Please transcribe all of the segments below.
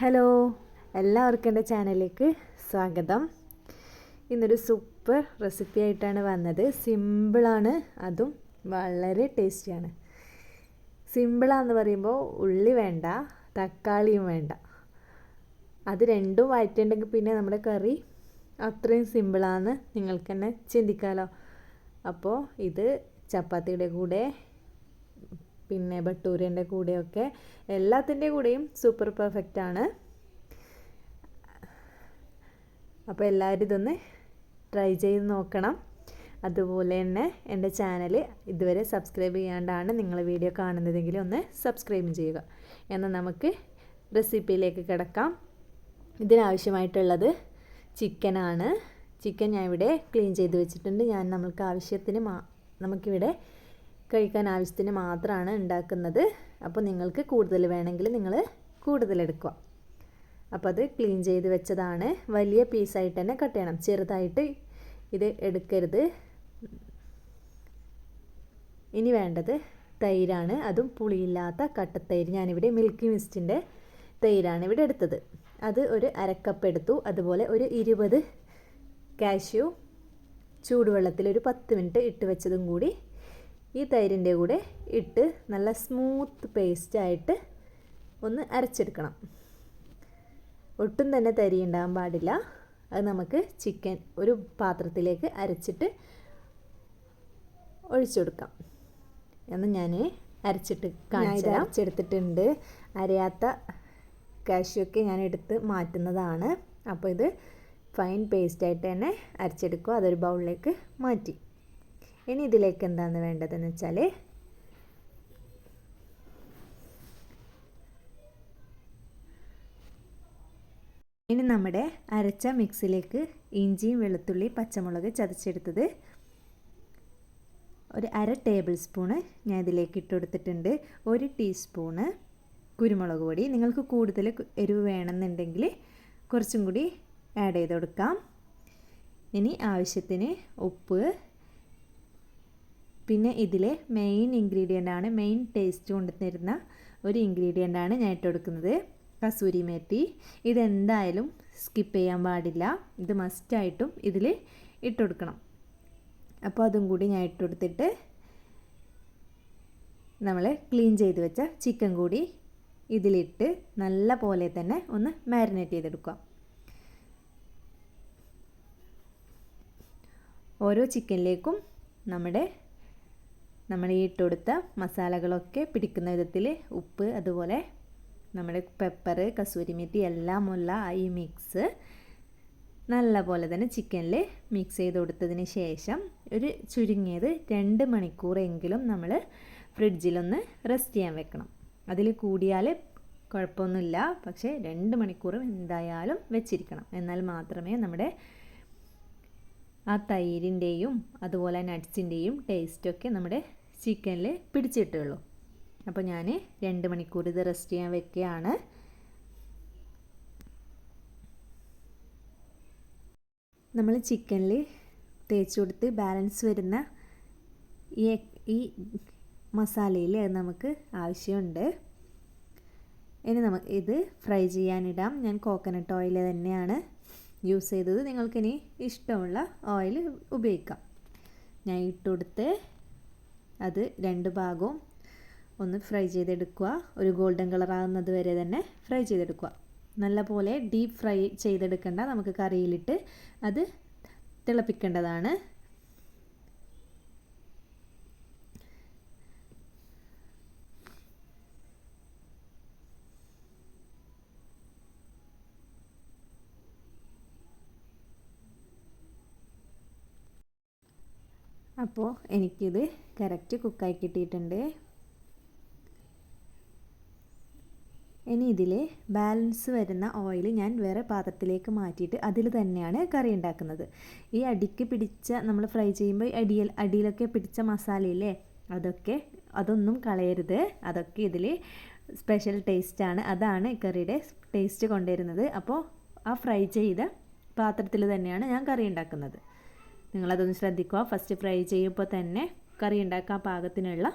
Hello, എല്ലാവർക്കും എൻ്റെ ചാനലിലേക്ക് സ്വാഗതം. ഇന്നൊരു സൂപ്പർ റെസിപ്പി ആയിട്ടാണ് വന്നത്. സിമ്പിളാണ്, അതും വളരെ ടേസ്റ്റിയാണ്. സിമ്പിളാന്ന് പറയുമ്പോൾ ഉള്ളി വേണ്ട, തക്കാളിയും വേണ്ട. അത് രണ്ടും വഴറ്റിയിട്ടുണ്ടെങ്കിൽ പിന്നെ നമ്മുടെ കറി അത്രയും സിമ്പിളാന്ന് നിങ്ങൾക്ക് തന്നെ ചിന്തിക്കാമല്ലോ. അപ്പോൾ ഇത് ചപ്പാത്തിയുടെ കൂടെ, പിന്നെ ഭട്ടൂരേൻ്റെ കൂടെയൊക്കെ എല്ലാത്തിൻ്റെ കൂടെയും സൂപ്പർ പെർഫെക്റ്റ് ആണ്. അപ്പോൾ എല്ലാവരും ഇതൊന്ന് ട്രൈ ചെയ്ത് നോക്കണം. അതുപോലെ തന്നെ എൻ്റെ ചാനൽ ഇതുവരെ സബ്സ്ക്രൈബ് ചെയ്യാണ്ടാണ് നിങ്ങൾ വീഡിയോ കാണുന്നതെങ്കിൽ ഒന്ന് സബ്സ്ക്രൈബ് ചെയ്യുക. എന്നാൽ നമുക്ക് റെസിപ്പിയിലേക്ക് കിടക്കാം. ഇതിനാവശ്യമായിട്ടുള്ളത് ചിക്കനാണ്. ചിക്കൻ ഞാൻ ഇവിടെ ക്ലീൻ ചെയ്ത് വെച്ചിട്ടുണ്ട്. നമ്മൾക്ക് ആവശ്യത്തിന് നമുക്കിവിടെ കഴിക്കാൻ ആവശ്യത്തിന് മാത്രമാണ് ഉണ്ടാക്കുന്നത്. അപ്പോൾ നിങ്ങൾക്ക് കൂടുതൽ വേണമെങ്കിൽ നിങ്ങൾ കൂടുതലെടുക്കുക. അപ്പോൾ അത് ക്ലീൻ ചെയ്ത് വെച്ചതാണ്. വലിയ പീസായിട്ട് തന്നെ കട്ട് ചെയ്യണം, ചെറുതായിട്ട് ഇത് എടുക്കരുത്. ഇനി വേണ്ടത് തൈരാണ്, അതും പുളിയില്ലാത്ത കട്ടത്തൈര്. ഞാനിവിടെ മിൽക്കി മിസ്റ്റിൻ്റെ തൈരാണ് ഇവിടെ എടുത്തത്. അത് ഒരു അരക്കപ്പ് എടുത്തു. അതുപോലെ ഒരു 20 കാഷ്യൂ ചൂടുവെള്ളത്തിൽ ഒരു 10 മിനിറ്റ് ഇട്ട് വെച്ചതും കൂടി ഈ തൈരിൻ്റെ കൂടെ ഇട്ട് നല്ല സ്മൂത്ത് പേസ്റ്റായിട്ട് ഒന്ന് അരച്ചെടുക്കണം. ഒട്ടും തന്നെ തരി ഉണ്ടാകാൻ പാടില്ല. അത് നമുക്ക് ചിക്കൻ ഒരു പാത്രത്തിലേക്ക് അരച്ചിട്ട് ഒഴിച്ചു കൊടുക്കാം. എന്ന് ഞാൻ അരച്ചിട്ട് അരച്ചെടുത്തിട്ടുണ്ട്. അരയാത്ത കാഷ്യൊക്കെ ഞാൻ എടുത്ത് മാറ്റുന്നതാണ്. അപ്പോൾ ഇത് ഫൈൻ പേസ്റ്റായിട്ട് തന്നെ അരച്ചെടുക്കുക. അതൊരു ബൗളിലേക്ക് മാറ്റി. ഇനി ഇതിലേക്ക് എന്താണ് വേണ്ടതെന്ന് വെച്ചാൽ ഇനി നമ്മുടെ അരച്ച മിക്സിലേക്ക് ഇഞ്ചിയും വെളുത്തുള്ളി പച്ചമുളക് ചതച്ചെടുത്തത് ഒരു 1/2 ടേബിൾ സ്പൂണ് ഞാൻ ഇതിലേക്ക് ഇട്ട് കൊടുത്തിട്ടുണ്ട്. 1 ടീസ്പൂണ് കുരുമുളക് പൊടി. നിങ്ങൾക്ക് കൂടുതൽ എരിവ് വേണമെന്നുണ്ടെങ്കിൽ കുറച്ചും കൂടി ആഡ് ചെയ്ത് കൊടുക്കാം. ഇനി ആവശ്യത്തിന് ഉപ്പ്. പിന്നെ ഇതിലെ മെയിൻ ഇൻഗ്രീഡിയൻ്റാണ്, മെയിൻ ടേസ്റ്റ് കൊണ്ടുതരുന്ന ഒരു ഇൻഗ്രീഡിയൻ്റാണ് ഞാൻ ഇട്ട് കൊടുക്കുന്നത്, കസൂരി മെത്തി. ഇതെന്തായാലും സ്കിപ്പ് ചെയ്യാൻ പാടില്ല. ഇത് മസ്റ്റായിട്ടും ഇതിൽ ഇട്ട് കൊടുക്കണം. അപ്പോൾ അതും കൂടി ഞാൻ ഇട്ട് കൊടുത്തിട്ട് നമ്മൾ ക്ലീൻ ചെയ്ത് വെച്ച ചിക്കൻ കൂടി ഇതിലിട്ട് നല്ല പോലെ തന്നെ ഒന്ന് മാരിനേറ്റ് ചെയ്തെടുക്കുക. ഓരോ ചിക്കനിലേക്കും നമ്മൾ ഈ ഇട്ട് കൊടുത്ത മസാലകളൊക്കെ പിടിക്കുന്ന വിധത്തിൽ ഉപ്പ്, അതുപോലെ നമ്മുടെ പെപ്പർ, കസൂരി മെത്തി എല്ലാമുള്ള ഈ മിക്സ് നല്ല പോലെ തന്നെ ചിക്കനിൽ മിക്സ് ചെയ്ത് കൊടുത്തതിന് ശേഷം ഒരു ചുരുങ്ങിയത് 2 മണിക്കൂറെങ്കിലും നമ്മൾ ഫ്രിഡ്ജിലൊന്ന് റെസ്റ്റ് ചെയ്യാൻ വെക്കണം. അതിൽ കൂടിയാൽ കുഴപ്പമൊന്നുമില്ല, പക്ഷേ 2 മണിക്കൂർ എന്തായാലും വെച്ചിരിക്കണം. എന്നാൽ മാത്രമേ നമ്മുടെ ആ തൈരിൻ്റെയും അതുപോലെ നട്ട്സിൻ്റെയും ടേസ്റ്റൊക്കെ നമ്മുടെ ചിക്കനിൽ പിടിച്ചിട്ടുള്ളൂ. അപ്പോൾ ഞാൻ 2 മണിക്കൂർ ഇത് റെസ്റ്റ് ചെയ്യാൻ വെക്കുകയാണ്. നമ്മൾ ചിക്കനിൽ തേച്ച് കൊടുത്ത് ബാലൻസ് വരുന്ന ഈ മസാലയിൽ അത് നമുക്ക് ആവശ്യമുണ്ട്. ഇനി നമുക്ക് ഇത് ഫ്രൈ ചെയ്യാനിടാം. ഞാൻ കോക്കനട്ട് ഓയിൽ തന്നെയാണ് യൂസ് ചെയ്തത്. നിങ്ങൾക്കിനി ഇഷ്ടമുള്ള ഓയിൽ ഉപയോഗിക്കാം. ഞാൻ ഇട്ട് കൊടുത്ത് അത് 2 ഭാഗവും ഒന്ന് ഫ്രൈ ചെയ്തെടുക്കുക. ഒരു ഗോൾഡൻ കളർ ആകുന്നത് വരെ തന്നെ ഫ്രൈ ചെയ്തെടുക്കുക. നല്ലപോലെ ഡീപ്പ് ഫ്രൈ ചെയ്തെടുക്കേണ്ട, നമുക്ക് കറിയിലിട്ട് അത് തിളപ്പിക്കേണ്ടതാണ്. അപ്പോൾ എനിക്കിത് കറക്റ്റ് കുക്കായി കിട്ടിയിട്ടുണ്ട്. ഇനി ഇതിൽ ബാലൻസ് വരുന്ന ഓയിൽ ഞാൻ വേറെ പാത്രത്തിലേക്ക് മാറ്റിയിട്ട് അതിൽ തന്നെയാണ് കറി ഉണ്ടാക്കുന്നത്. ഈ അടിക്ക് പിടിച്ച, നമ്മൾ ഫ്രൈ ചെയ്യുമ്പോൾ അടിയിലൊക്കെ പിടിച്ച മസാലയില്ലേ, അതൊന്നും കളയരുത്. അതൊക്കെ ഇതിൽ സ്പെഷ്യൽ ടേസ്റ്റാണ്. അതാണ് കറിയുടെ ടേസ്റ്റ് കൊണ്ടുവരുന്നത്. അപ്പോൾ ആ ഫ്രൈ ചെയ്ത പാത്രത്തിൽ തന്നെയാണ് ഞാൻ കറി ഉണ്ടാക്കുന്നത്. നിങ്ങളതൊന്ന് ശ്രദ്ധിക്കുക. ഫസ്റ്റ് ഫ്രൈ ചെയ്യുമ്പോൾ തന്നെ കറി ഉണ്ടാക്കാൻ പാകത്തിനുള്ള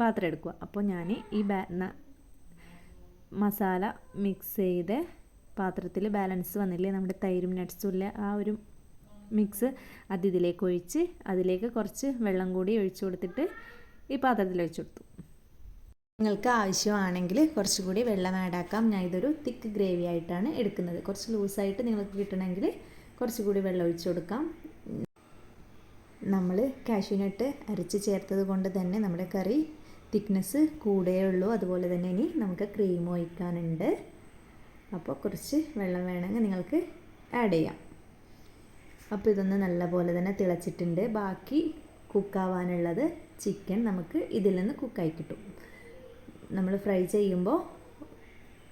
പാത്രം എടുക്കുക. അപ്പോൾ ഞാൻ ഈ മസാല മിക്സ് ചെയ്ത് പാത്രത്തിൽ ബാലൻസ് വന്നില്ലേ നമ്മുടെ തൈരും നട്ട്സും ഇല്ല ആ ഒരു മിക്സ് അത് ഇതിലേക്ക് ഒഴിച്ച് അതിലേക്ക് കുറച്ച് വെള്ളം കൂടി ഒഴിച്ചു കൊടുത്തിട്ട് ഈ പാത്രത്തിൽ ഒഴിച്ചു കൊടുത്തു. നിങ്ങൾക്ക് ആവശ്യമാണെങ്കിൽ കുറച്ചുകൂടി വെള്ളം ആഡാക്കാം. ഞാൻ ഇതൊരു തിക്ക് ഗ്രേവി ആയിട്ടാണ് എടുക്കുന്നത്. കുറച്ച് ലൂസായിട്ട് നിങ്ങൾക്ക് കിട്ടണമെങ്കിൽ കുറച്ചുകൂടി വെള്ളം ഒഴിച്ചു കൊടുക്കാം. നമ്മൾ കാഷ്യൂ നട്ട് അരച്ച് ചേർത്തത് കൊണ്ട് തന്നെ നമ്മുടെ കറി തിക്നെസ് കൂടെയുള്ളൂ. അതുപോലെ തന്നെ ഇനി നമുക്ക് ക്രീം ഒഴിക്കാനുണ്ട്. അപ്പോൾ കുറച്ച് വെള്ളം വേണമെങ്കിൽ നിങ്ങൾക്ക് ആഡ് ചെയ്യാം. അപ്പോൾ ഇതൊന്ന് നല്ലപോലെ തന്നെ തിളച്ചിട്ടുണ്ട്. ബാക്കി കുക്കാവാനുള്ളത് ചിക്കൻ നമുക്ക് ഇതിൽ നിന്ന് കുക്കായി കിട്ടും. നമ്മൾ ഫ്രൈ ചെയ്യുമ്പോൾ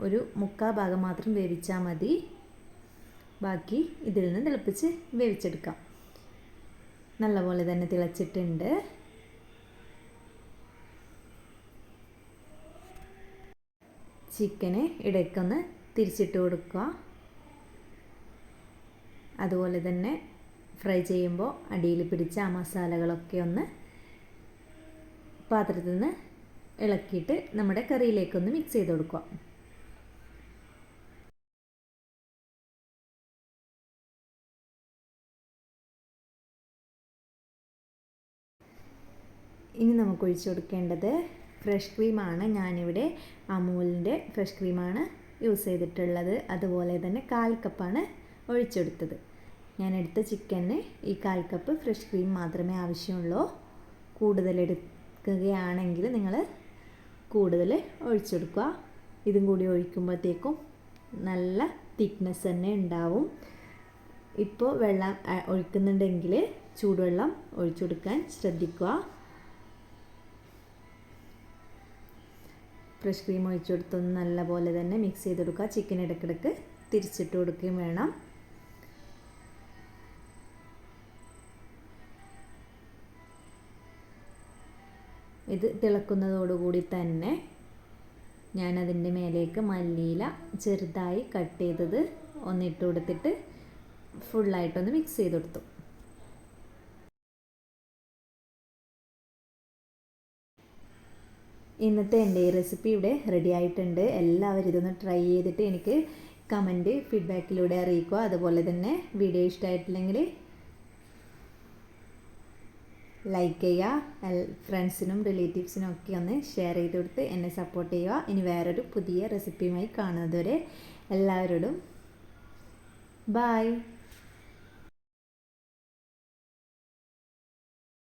ഒരു 1/4 ഭാഗം മാത്രം വേവിച്ചാൽ മതി. ബാക്കി ഇതിൽ നിന്ന് തിളപ്പിച്ച് വേവിച്ചെടുക്കാം. നല്ലപോലെ തന്നെ തിളച്ചിട്ടുണ്ട്. ചിക്കന് ഇടയ്ക്കൊന്ന് തിരിച്ചിട്ട് കൊടുക്കുക. അതുപോലെ തന്നെ ഫ്രൈ ചെയ്യുമ്പോൾ അടിയിൽ പിടിച്ച ആ മസാലകളൊക്കെ ഒന്ന് പാത്രത്തിൽ നിന്ന് ഇളക്കിയിട്ട് നമ്മുടെ കറിയിലേക്കൊന്ന് മിക്സ് ചെയ്ത് കൊടുക്കുക. ഇനി നമുക്ക് ഒഴിച്ചു കൊടുക്കേണ്ടത് ഫ്രഷ് ക്രീമാണ്. ഞാനിവിടെ അമൂലിൻ്റെ ഫ്രഷ് ക്രീമാണ് യൂസ് ചെയ്തിട്ടുള്ളത്. അതുപോലെ തന്നെ 1/4 കപ്പാണ് ഒഴിച്ചെടുത്തത്. ഞാൻ എടുത്ത ചിക്കന് ഈ 1/4 കപ്പ് ഫ്രഷ് ക്രീം മാത്രമേ ആവശ്യമുള്ളൂ. കൂടുതൽ എടുക്കുകയാണെങ്കിൽ നിങ്ങൾ കൂടുതൽ ഒഴിച്ചെടുക്കുക. ഇതും കൂടി ഒഴിക്കുമ്പോഴത്തേക്കും നല്ല തിക്നെസ് തന്നെ ഉണ്ടാവും. ഇപ്പോൾ വെള്ളം ഒഴിക്കുന്നുണ്ടെങ്കിൽ ചൂടുവെള്ളം ഒഴിച്ചു കൊടുക്കാൻ ശ്രദ്ധിക്കുക. ഫ്രഷ് ക്രീം ഒഴിച്ചു കൊടുത്തൊന്ന് നല്ലപോലെ തന്നെ മിക്സ് ചെയ്ത് കൊടുക്കുക. ചിക്കൻ ഇടയ്ക്കിടയ്ക്ക് തിരിച്ചിട്ട് കൊടുക്കുകയും വേണം. ഇത് തിളക്കുന്നതോടുകൂടി തന്നെ ഞാനതിൻ്റെ മേലേക്ക് മല്ലിയില ചെറുതായി കട്ട് ചെയ്തത് ഒന്നിട്ട് കൊടുത്തിട്ട് ഫുള്ളായിട്ടൊന്ന് മിക്സ് ചെയ്ത് കൊടുത്തു. ഇന്നത്തെ എൻ്റെ ഈ റെസിപ്പി ഇവിടെ റെഡി ആയിട്ടുണ്ട്. എല്ലാവരും ഇതൊന്ന് ട്രൈ ചെയ്തിട്ട് എനിക്ക് കമൻറ്റ് ഫീഡ്ബാക്കിലൂടെ അറിയിക്കുക. അതുപോലെ തന്നെ വീഡിയോ ഇഷ്ടമായിട്ടില്ലെങ്കിൽ ലൈക്ക് ചെയ്യുക. ഫ്രണ്ട്സിനും റിലേറ്റീവ്സിനും ഒക്കെ ഒന്ന് ഷെയർ ചെയ്ത് കൊടുത്ത് എന്നെ സപ്പോർട്ട് ചെയ്യുക. ഇനി വേറൊരു പുതിയ റെസിപ്പിയുമായി കാണുന്നതുവരെ എല്ലാവരോടും ബൈ.